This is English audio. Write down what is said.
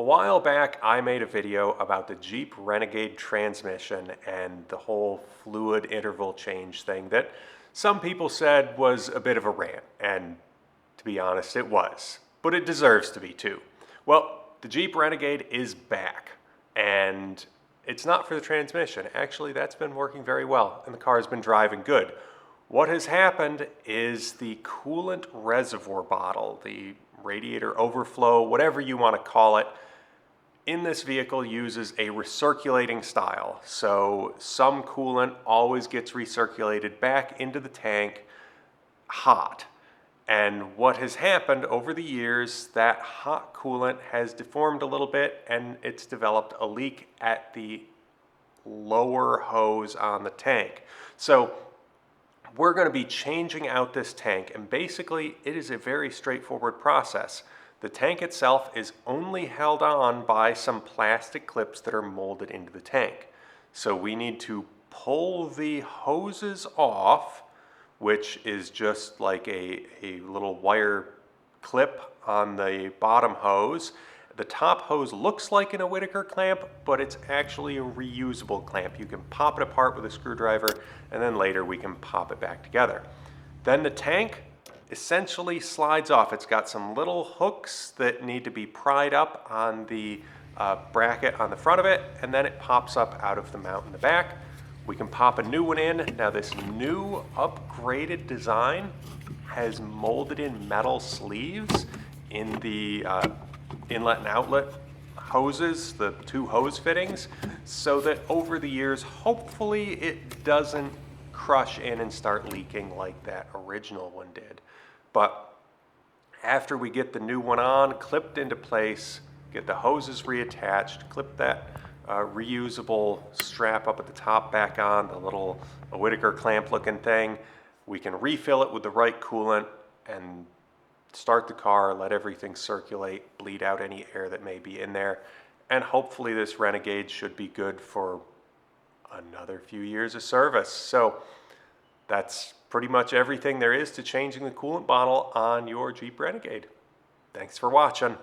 while back, I made a video about the Jeep Renegade transmission and the whole fluid interval change thing that some people said was a bit of a rant, and to be honest, it was. But it deserves to be too. Well, the Jeep Renegade is back, and it's not for the transmission. Actually, that's been working very well, and the car has been driving good. What has happened is the coolant reservoir bottle, the radiator overflow, whatever you want to call it, in this vehicle uses a recirculating style. So some coolant always gets recirculated back into the tank hot. And what has happened over the years, that hot coolant has deformed a little bit and it's developed a leak at the lower hose on the tank. So we're going to be changing out this tank, and basically it is a very straightforward process. The tank itself is only held on by some plastic clips that are molded into the tank. So we need to pull the hoses off, which is just like a little wire clip on the bottom hose. The top hose looks like a Whittaker clamp, but it's actually a reusable clamp. You can pop it apart with a screwdriver, and then later we can pop it back together. Then the tank essentially slides off. It's got some little hooks that need to be pried up on the bracket on the front of it, and then it pops up out of the mount in the back. We can pop a new one in. Now this new upgraded design has molded in metal sleeves in the inlet and outlet hoses, the two hose fittings, so that over the years, hopefully it doesn't crush in and start leaking like that original one did. But after we get the new one on, clipped into place, get the hoses reattached, clip that reusable strap up at the top back on, the little Whittaker clamp looking thing, we can refill it with the right coolant and start the car, let everything circulate, bleed out any air that may be in there, and hopefully this Renegade should be good for another few years of service. So that's pretty much everything there is to changing the coolant bottle on your Jeep Renegade. Thanks for watching.